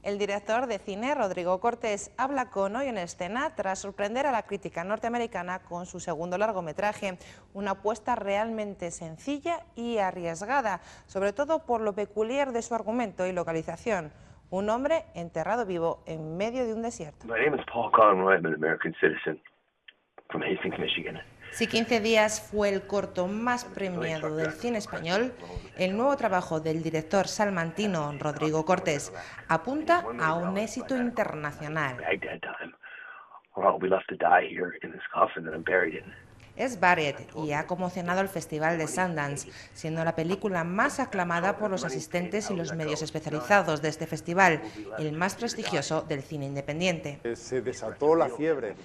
El director de cine, Rodrigo Cortés, habla con Hoy en Escena tras sorprender a la crítica norteamericana con su segundo largometraje, una apuesta realmente sencilla y arriesgada, sobre todo por lo peculiar de su argumento y localización. Un hombre enterrado vivo en medio de un desierto. My name is Paul Conroy. I'm an American citizen from Hastings, Michigan. Si 15 días fue el corto más premiado del cine español, el nuevo trabajo del director salmantino Rodrigo Cortés apunta a un éxito internacional. Es Buried y ha conmocionado el Festival de Sundance, siendo la película más aclamada por los asistentes y los medios especializados de este festival, el más prestigioso del cine independiente. Se desató la fiebre.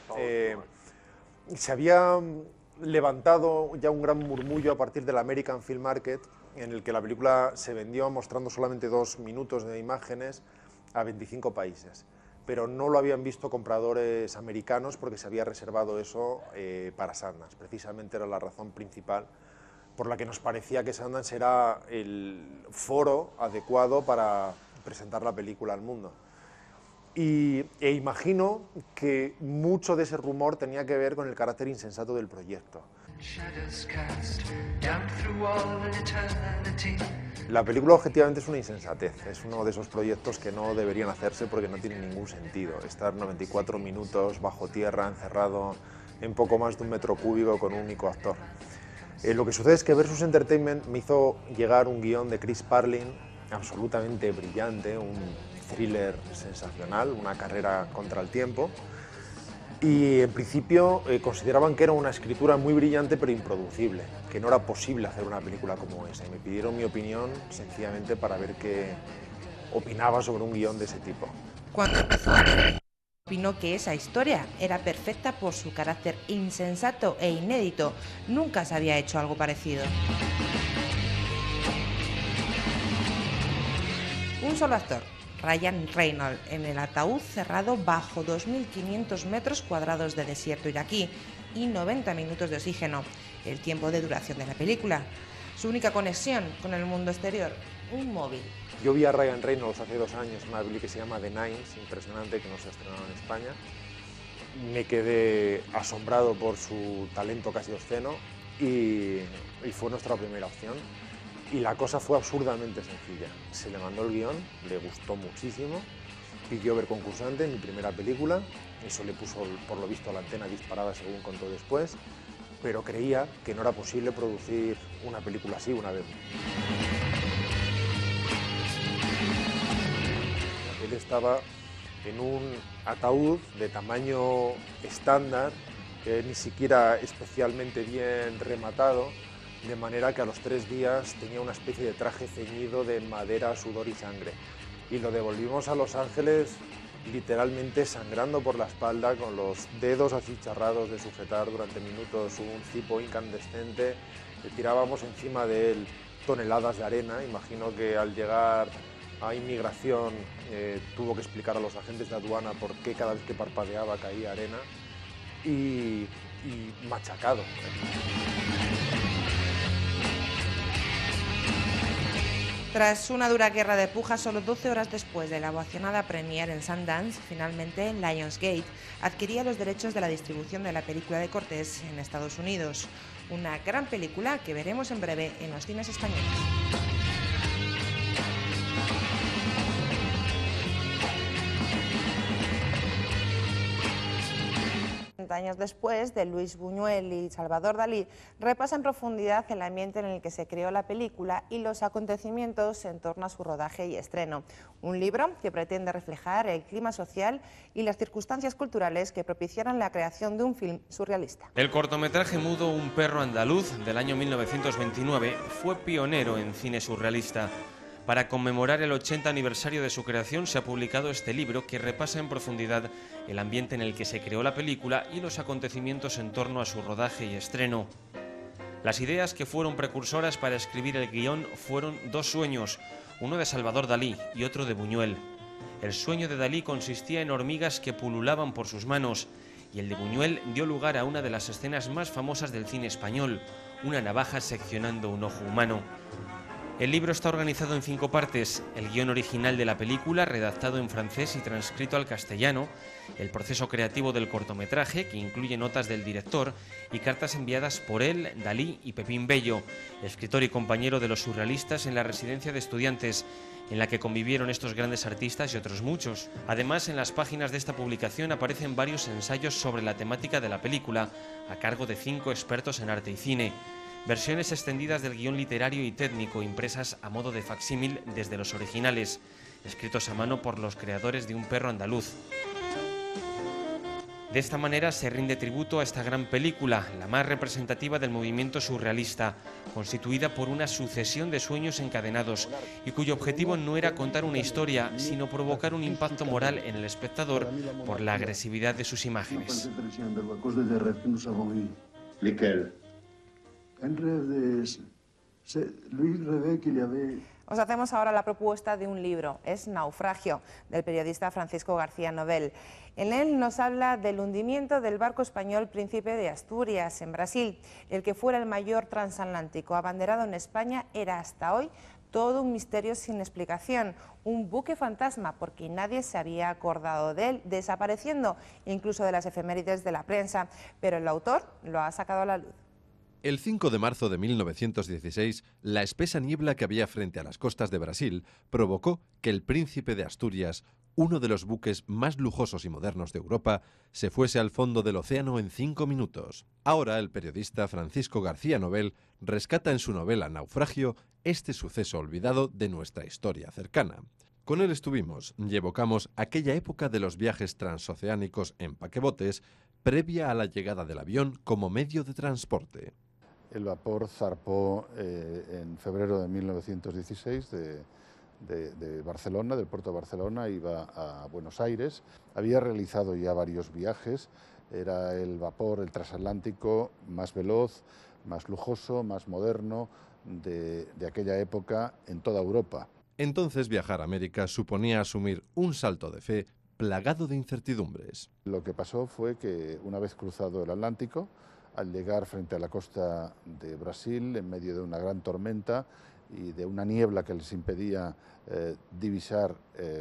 Se había levantado ya un gran murmullo a partir del American Film Market, en el que la película se vendió mostrando solamente 2 minutos de imágenes a 25 países. Pero no lo habían visto compradores americanos porque se había reservado eso para Sundance. Precisamente era la razón principal por la que nos parecía que Sundance era el foro adecuado para presentar la película al mundo. E imagino que mucho de ese rumor tenía que ver con el carácter insensato del proyecto. La película objetivamente es una insensatez, es uno de esos proyectos que no deberían hacerse porque no tiene ningún sentido. Estar 94 minutos bajo tierra, encerrado en poco más de 1 metro cúbico con un único actor. Lo que sucede es que Versus Entertainment me hizo llegar un guión de Chris Parlin absolutamente brillante, un thriller sensacional, una carrera contra el tiempo, y en principio consideraban que era una escritura muy brillante pero improducible, que no era posible hacer una película como esa, y me pidieron mi opinión sencillamente para ver qué opinaba sobre un guión de ese tipo. Cuando empezó, opinó que esa historia era perfecta por su carácter insensato e inédito. Nunca se había hecho algo parecido. Un solo actor, Ryan Reynolds, en el ataúd cerrado bajo 2.500 metros cuadrados de desierto iraquí y 90 minutos de oxígeno, el tiempo de duración de la película. Su única conexión con el mundo exterior, un móvil. Yo vi a Ryan Reynolds hace 2 años en una película que se llama The Nines, impresionante, que no se ha estrenado en España. Me quedé asombrado por su talento casi obsceno y fue nuestra primera opción. Y la cosa fue absurdamente sencilla. Se le mandó el guión, le gustó muchísimo, pidió ver concursante en mi primera película, eso le puso por lo visto la antena disparada según contó después, pero creía que no era posible producir una película así una vez. Él estaba en un ataúd de tamaño estándar, ni siquiera especialmente bien rematado, de manera que a los 3 días tenía una especie de traje ceñido de madera, sudor y sangre. Y lo devolvimos a Los Ángeles literalmente sangrando por la espalda, con los dedos achicharrados de sujetar durante minutos un cipo incandescente. Le tirábamos encima de él toneladas de arena. Imagino que al llegar a inmigración tuvo que explicar a los agentes de aduana por qué cada vez que parpadeaba caía arena. Y machacado. Tras una dura guerra de pujas, solo 12 horas después de la ovacionada premiere en Sundance, finalmente Lionsgate adquiría los derechos de la distribución de la película de Cortés en Estados Unidos. Una gran película que veremos en breve en los cines españoles. Años después, de Luis Buñuel y Salvador Dalí, repasa en profundidad el ambiente en el que se creó la película y los acontecimientos en torno a su rodaje y estreno. Un libro que pretende reflejar el clima social y las circunstancias culturales que propiciaron la creación de un film surrealista. El cortometraje mudo Un perro andaluz, del año 1929, fue pionero en cine surrealista. Para conmemorar el 80 aniversario de su creación se ha publicado este libro que repasa en profundidad el ambiente en el que se creó la película y los acontecimientos en torno a su rodaje y estreno. Las ideas que fueron precursoras para escribir el guión fueron 2 sueños, uno de Salvador Dalí y otro de Buñuel. El sueño de Dalí consistía en hormigas que pululaban por sus manos y el de Buñuel dio lugar a una de las escenas más famosas del cine español, una navaja seccionando un ojo humano. El libro está organizado en 5 partes: el guión original de la película, redactado en francés y transcrito al castellano, el proceso creativo del cortometraje, que incluye notas del director y cartas enviadas por él, Dalí y Pepín Bello, escritor y compañero de los surrealistas en la residencia de estudiantes, en la que convivieron estos grandes artistas y otros muchos. Además, en las páginas de esta publicación aparecen varios ensayos sobre la temática de la película, a cargo de 5 expertos en arte y cine. Versiones extendidas del guión literario y técnico, impresas a modo de facsímil desde los originales, escritos a mano por los creadores de Un perro andaluz. De esta manera se rinde tributo a esta gran película, la más representativa del movimiento surrealista, constituida por una sucesión de sueños encadenados y cuyo objetivo no era contar una historia, sino provocar un impacto moral en el espectador por la agresividad de sus imágenes. Os hacemos ahora la propuesta de un libro, es Naufragio, del periodista Francisco García Nobel. En él nos habla del hundimiento del barco español Príncipe de Asturias, en Brasil. El que fuera el mayor transatlántico abanderado en España era hasta hoy todo un misterio sin explicación, un buque fantasma porque nadie se había acordado de él, desapareciendo incluso de las efemérides de la prensa, pero el autor lo ha sacado a la luz. El 5 de marzo de 1916, la espesa niebla que había frente a las costas de Brasil provocó que el Príncipe de Asturias, uno de los buques más lujosos y modernos de Europa, se fuese al fondo del océano en 5 minutos. Ahora el periodista Francisco García Nobel rescata en su novela Naufragio este suceso olvidado de nuestra historia cercana. Con él estuvimos y evocamos aquella época de los viajes transoceánicos en paquebotes previa a la llegada del avión como medio de transporte. El vapor zarpó en febrero de 1916 de Barcelona, del puerto de Barcelona, iba a Buenos Aires. Había realizado ya varios viajes, era el vapor, el transatlántico más veloz, más lujoso, más moderno de aquella época en toda Europa. Entonces viajar a América suponía asumir un salto de fe plagado de incertidumbres. Lo que pasó fue que una vez cruzado el Atlántico, al llegar frente a la costa de Brasil, en medio de una gran tormenta y de una niebla que les impedía divisar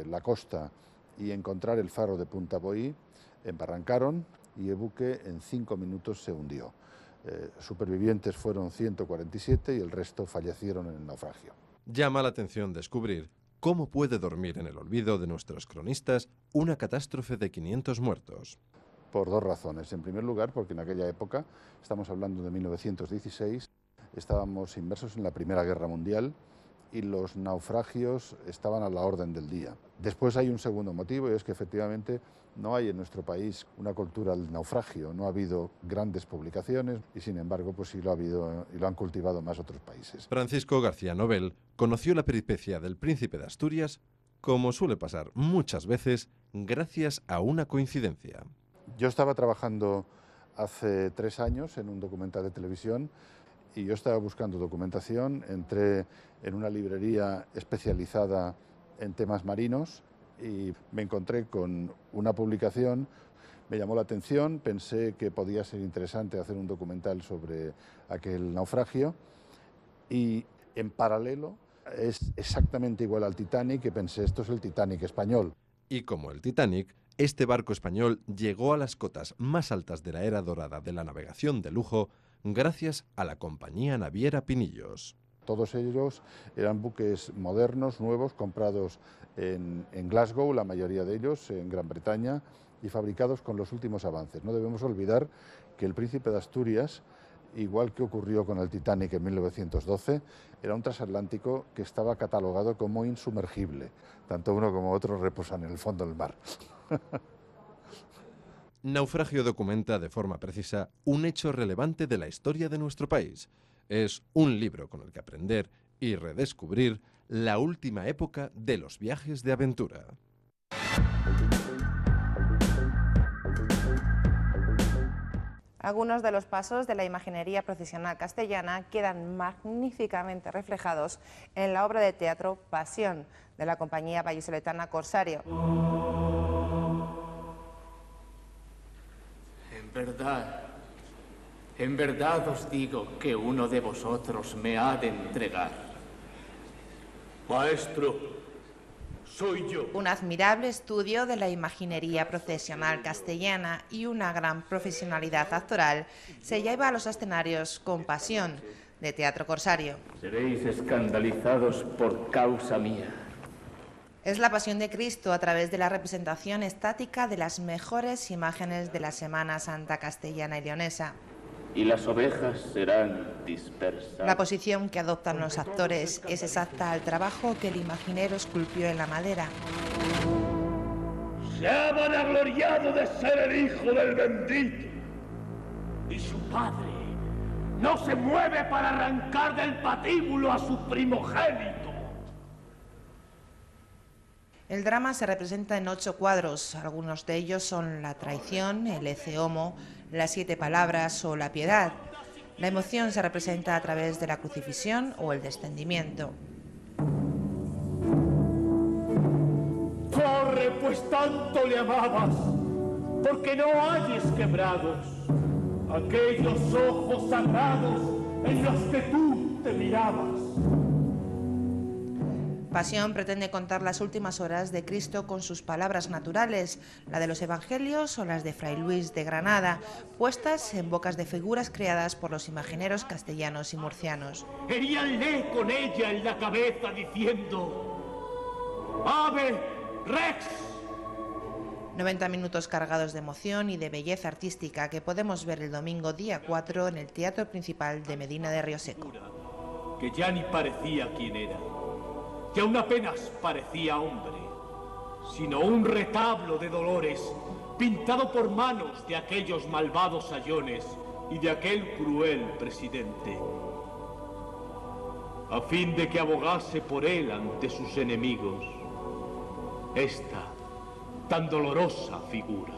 la costa y encontrar el faro de Punta Boí, embarrancaron y el buque en 5 minutos se hundió. Supervivientes fueron 147 y el resto fallecieron en el naufragio. Llama la atención descubrir cómo puede dormir en el olvido de nuestros cronistas una catástrofe de 500 muertos. Por 2 razones. En primer lugar, porque en aquella época, estamos hablando de 1916, estábamos inmersos en la Primera Guerra Mundial y los naufragios estaban a la orden del día. Después hay un segundo motivo y es que efectivamente no hay en nuestro país una cultura del naufragio, no ha habido grandes publicaciones y sin embargo pues sí lo ha habido y lo han cultivado más otros países. Francisco García Nobel conoció la peripecia del Príncipe de Asturias, como suele pasar muchas veces, gracias a una coincidencia. Yo estaba trabajando hace 3 años en un documental de televisión y yo estaba buscando documentación, entré en una librería especializada en temas marinos y me encontré con una publicación, me llamó la atención, pensé que podía ser interesante hacer un documental sobre aquel naufragio y en paralelo es exactamente igual al Titanic y pensé, esto es el Titanic español. Y como el Titanic, este barco español llegó a las cotas más altas de la era dorada de la navegación de lujo gracias a la compañía naviera Pinillos. Todos ellos eran buques modernos, nuevos, comprados en Glasgow, la mayoría de ellos en Gran Bretaña, y fabricados con los últimos avances. No debemos olvidar que el Príncipe de Asturias, igual que ocurrió con el Titanic en 1912, era un transatlántico que estaba catalogado como insumergible. Tanto uno como otro reposan en el fondo del mar. Naufragio documenta de forma precisa un hecho relevante de la historia de nuestro país. Es un libro con el que aprender y redescubrir la última época de los viajes de aventura. Algunos de los pasos de la imaginería procesional castellana quedan magníficamente reflejados en la obra de teatro Pasión, de la compañía vallisoletana Corsario. En verdad os digo que uno de vosotros me ha de entregar. Maestro, soy yo. Un admirable estudio de la imaginería procesional castellana y una gran profesionalidad actoral se lleva a los escenarios con Pasión, de Teatro Corsario. Seréis escandalizados por causa mía. Es la Pasión de Cristo a través de la representación estática de las mejores imágenes de la Semana Santa castellana y leonesa. Y las ovejas serán dispersas. La posición que adoptan los actores es exacta al trabajo que el imaginero esculpió en la madera. Se ha vanagloriado de ser el hijo del bendito. Y su padre no se mueve para arrancar del patíbulo a su primogénito. El drama se representa en 8 cuadros. Algunos de ellos son la traición, el ecce homo, las 7 palabras o la piedad. La emoción se representa a través de la crucifixión o el descendimiento. Corre, pues tanto le amabas, porque no hayes quebrados aquellos ojos sagrados en los que tú te mirabas. Pasión pretende contar las últimas horas de Cristo con sus palabras naturales, la de los evangelios o las de Fray Luis de Granada, puestas en bocas de figuras creadas por los imagineros castellanos y murcianos. Heríanle con ella en la cabeza diciendo: ¡Ave Rex! 90 minutos cargados de emoción y de belleza artística que podemos ver el domingo día 4 en el Teatro Principal de Medina de Rioseco. Que ya ni parecía quien era, que aún apenas parecía hombre, sino un retablo de dolores pintado por manos de aquellos malvados sayones y de aquel cruel presidente, a fin de que abogase por él ante sus enemigos esta tan dolorosa figura.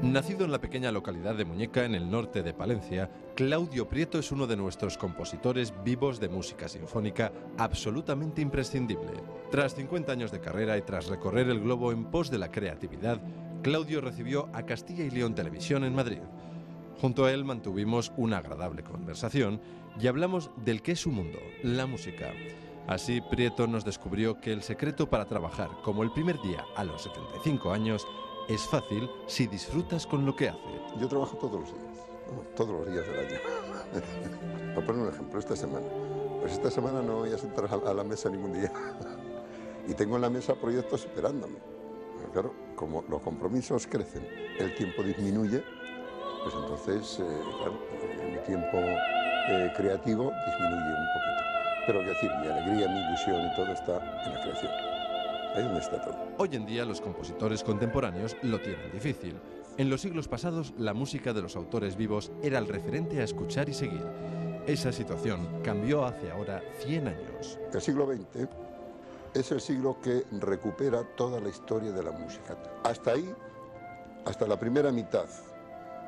Nacido en la pequeña localidad de Muñeca, en el norte de Palencia, Claudio Prieto es uno de nuestros compositores vivos de música sinfónica absolutamente imprescindible. Tras 50 años de carrera y tras recorrer el globo en pos de la creatividad, Claudio recibió a Castilla y León Televisión en Madrid. Junto a él mantuvimos una agradable conversación y hablamos del que es su mundo, la música. Así, Prieto nos descubrió que el secreto para trabajar como el primer día a los 75 años es fácil si disfrutas con lo que hace. Yo trabajo todos los días del año. Voy a poner un ejemplo, esta semana. Pues esta semana no voy a sentar a la mesa ningún día. Y tengo en la mesa proyectos esperándome. Pero claro, como los compromisos crecen, el tiempo disminuye, pues entonces, claro, mi tiempo creativo disminuye un poquito. Pero quiero decir, mi alegría, mi ilusión y todo está en la creación. Ahí donde está todo. Hoy en día los compositores contemporáneos lo tienen difícil. En los siglos pasados, la música de los autores vivos era el referente a escuchar y seguir. Esa situación cambió hace ahora 100 años. El siglo XX es el siglo que recupera toda la historia de la música. Hasta ahí, hasta la primera mitad,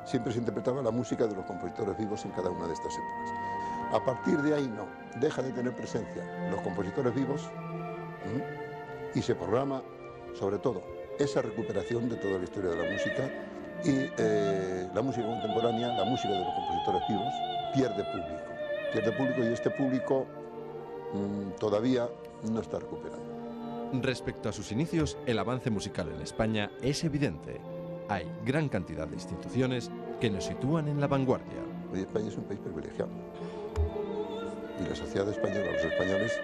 siempre se interpretaba la música de los compositores vivos en cada una de estas épocas. A partir de ahí no, deja de tener presencia los compositores vivos y se programa, sobre todo, esa recuperación de toda la historia de la música y la música contemporánea, la música de los compositores vivos, pierde público y este público todavía no está recuperado. Respecto a sus inicios, el avance musical en España es evidente. Hay gran cantidad de instituciones que nos sitúan en la vanguardia. Hoy España es un país privilegiado y la sociedad española, los españoles,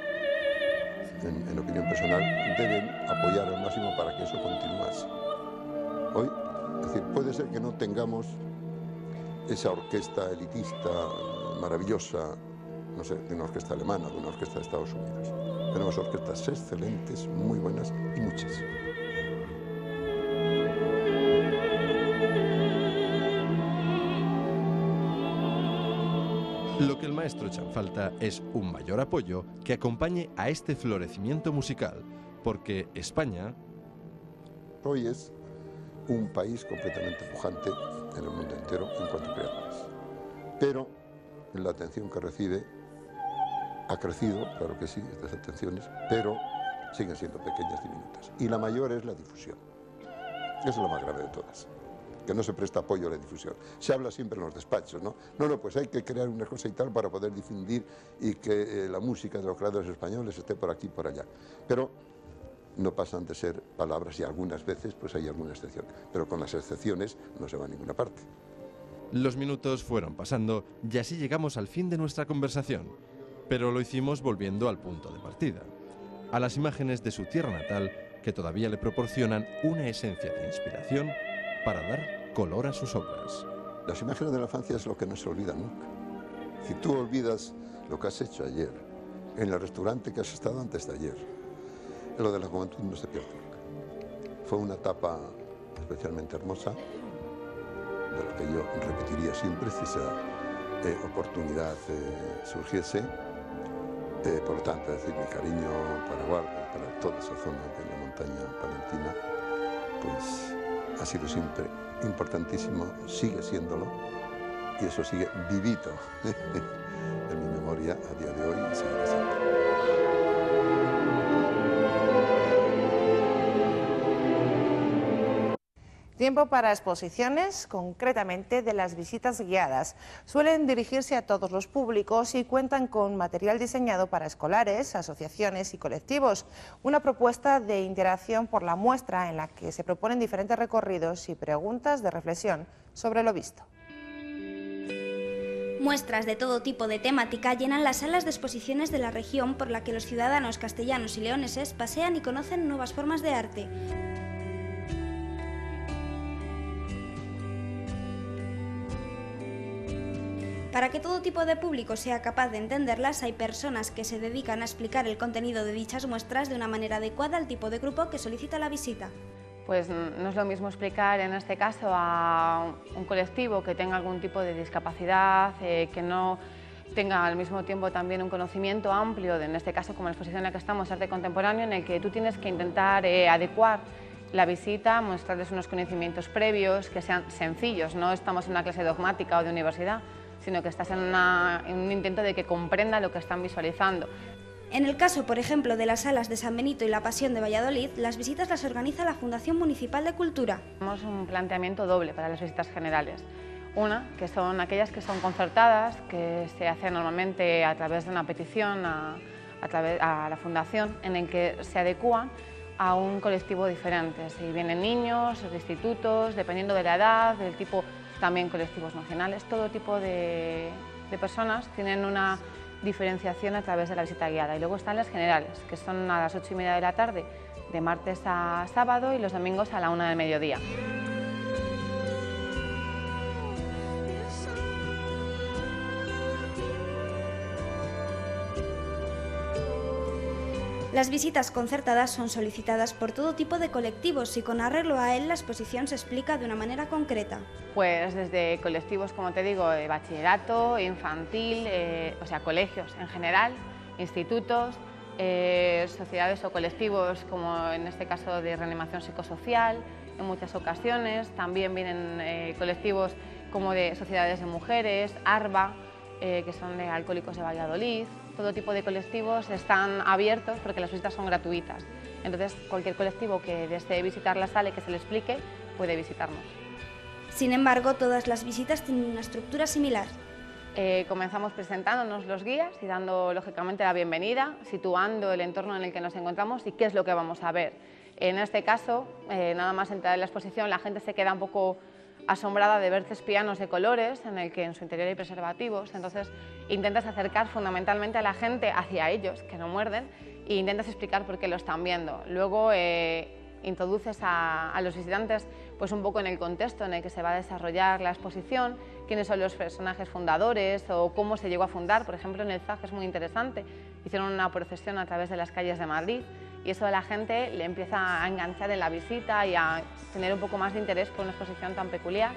en opinión personal, deben apoyar al máximo para que eso continuase. Hoy, es decir, puede ser que no tengamos esa orquesta elitista maravillosa, no sé, de una orquesta alemana, de una orquesta de Estados Unidos. Tenemos orquestas excelentes, muy buenas y muchas. Lo que el maestro echa en falta es un mayor apoyo que acompañe a este florecimiento musical, porque España hoy es un país completamente pujante en el mundo entero en cuanto a creadores. Pero la atención que recibe ha crecido, claro que sí, estas atenciones, pero siguen siendo pequeñas, diminutas. Y la mayor es la difusión. Esa es la más grave de todas. que no se presta apoyo a la difusión. Se habla siempre en los despachos, ¿no? No, pues hay que crear una cosa y tal para poder difundir y que la música de los creadores españoles esté por aquí y por allá. Pero no pasan de ser palabras y algunas veces pues hay alguna excepción. Pero con las excepciones no se va a ninguna parte. Los minutos fueron pasando y así llegamos al fin de nuestra conversación. Pero lo hicimos volviendo al punto de partida, a las imágenes de su tierra natal que todavía le proporcionan una esencia de inspiración para dar color a sus obras. Las imágenes de la infancia es lo que no se olvida nunca. Si tú olvidas lo que has hecho ayer, en el restaurante que has estado antes de ayer, lo de la juventud no se pierde nunca. Fue una etapa especialmente hermosa, de la que yo repetiría siempre si esa oportunidad surgiese. Por lo tanto, decir, mi cariño para Guarda, para toda esa zona de la montaña palentina, pues ha sido siempre importantísimo, sigue siéndolo, y eso sigue vivito en mi memoria a día de hoy y seguirá siendo. Tiempo para exposiciones, concretamente de las visitas guiadas. Suelen dirigirse a todos los públicos y cuentan con material diseñado para escolares, asociaciones y colectivos. Una propuesta de interacción por la muestra en la que se proponen diferentes recorridos y preguntas de reflexión sobre lo visto. Muestras de todo tipo de temática llenan las salas de exposiciones de la región por la que los ciudadanos castellanos y leoneses pasean y conocen nuevas formas de arte. Para que todo tipo de público sea capaz de entenderlas, hay personas que se dedican a explicar el contenido de dichas muestras de una manera adecuada al tipo de grupo que solicita la visita. Pues no es lo mismo explicar en este caso a un colectivo que tenga algún tipo de discapacidad, que no tenga al mismo tiempo también un conocimiento amplio, en este caso como la exposición en la que estamos, arte contemporáneo, en el que tú tienes que intentar adecuar la visita, mostrarles unos conocimientos previos que sean sencillos, no estamos en una clase dogmática o de universidad, sino que estás en un intento de que comprenda lo que están visualizando. En el caso, por ejemplo, de las salas de San Benito y La Pasión de Valladolid, las visitas las organiza la Fundación Municipal de Cultura. Tenemos un planteamiento doble para las visitas generales. Una, que son aquellas que son concertadas, que se hacen normalmente a través de una petición a la Fundación, en el que se adecúan a un colectivo diferente. Si vienen niños, de institutos, dependiendo de la edad, del tipo, también colectivos nacionales, todo tipo de personas tienen una diferenciación a través de la visita guiada. Y luego están las generales, que son a las 8:30 de la tarde, de martes a sábado, y los domingos a la 1 del mediodía. Las visitas concertadas son solicitadas por todo tipo de colectivos y con arreglo a él la exposición se explica de una manera concreta. Pues desde colectivos, como te digo, de bachillerato, infantil, o sea, colegios en general, institutos, sociedades o colectivos como en este caso de reanimación psicosocial, en muchas ocasiones. También vienen colectivos como de sociedades de mujeres, ARBA, que son de alcohólicos de Valladolid. Todo tipo de colectivos están abiertos porque las visitas son gratuitas. Entonces, cualquier colectivo que desee visitar la sala y que se le explique, puede visitarnos. Sin embargo, todas las visitas tienen una estructura similar. Comenzamos presentándonos los guías y dando, lógicamente, la bienvenida, situando el entorno en el que nos encontramos y qué es lo que vamos a ver. En este caso, nada más entrar en la exposición, la gente se queda un poco asombrada de ver pianos de colores en el que en su interior hay preservativos, entonces intentas acercar fundamentalmente a la gente hacia ellos, que no muerden, e intentas explicar por qué lo están viendo. Luego introduces a los visitantes pues un poco en el contexto en el que se va a desarrollar la exposición, quiénes son los personajes fundadores o cómo se llegó a fundar. Por ejemplo, en el ZAG es muy interesante, hicieron una procesión a través de las calles de Madrid y eso a la gente le empieza a enganchar en la visita y a tener un poco más de interés por una exposición tan peculiar.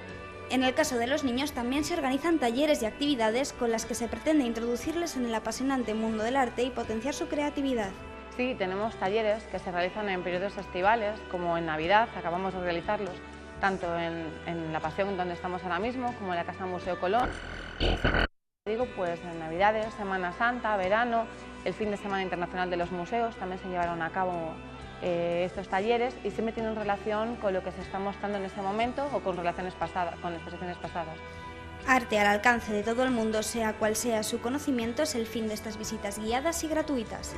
En el caso de los niños también se organizan talleres y actividades con las que se pretende introducirles en el apasionante mundo del arte y potenciar su creatividad. Sí, tenemos talleres que se realizan en periodos estivales, como en Navidad, acabamos de realizarlos, tanto en La Pasión, donde estamos ahora mismo, como en la Casa Museo Colón. Digo, pues en Navidades, Semana Santa, verano, el fin de semana internacional de los museos, también se llevaron a cabo estos talleres y siempre tienen relación con lo que se está mostrando en ese momento o con exposiciones pasadas. Arte al alcance de todo el mundo, sea cual sea su conocimiento, es el fin de estas visitas guiadas y gratuitas.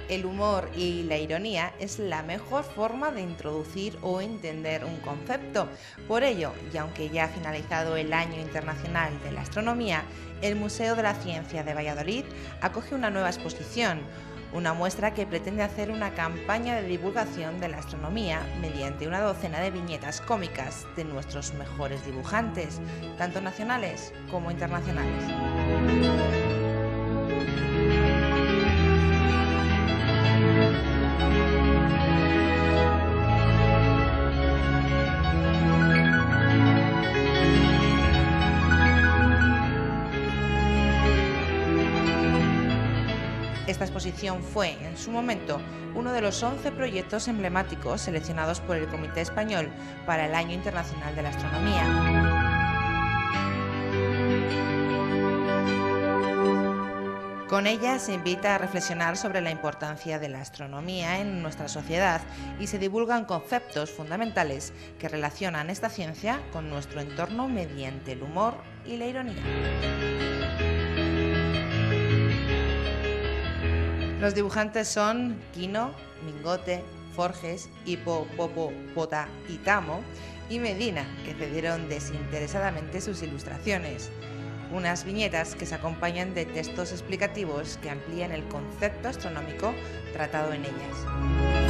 El humor y la ironía es la mejor forma de introducir o entender un concepto. Por ello, y aunque ya ha finalizado el Año Internacional de la Astronomía, el Museo de la Ciencia de Valladolid acoge una nueva exposición, una muestra que pretende hacer una campaña de divulgación de la astronomía mediante una docena de viñetas cómicas de nuestros mejores dibujantes, tanto nacionales como internacionales. Esta exposición fue, en su momento, uno de los 11 proyectos emblemáticos seleccionados por el Comité Español para el Año Internacional de la Astronomía. Con ella se invita a reflexionar sobre la importancia de la astronomía en nuestra sociedad y se divulgan conceptos fundamentales que relacionan esta ciencia con nuestro entorno mediante el humor y la ironía. Los dibujantes son Quino, Mingote, Forges, Hipo, Popo, Pota y Tamo, y Medina, que cedieron desinteresadamente sus ilustraciones. Unas viñetas que se acompañan de textos explicativos que amplían el concepto astronómico tratado en ellas.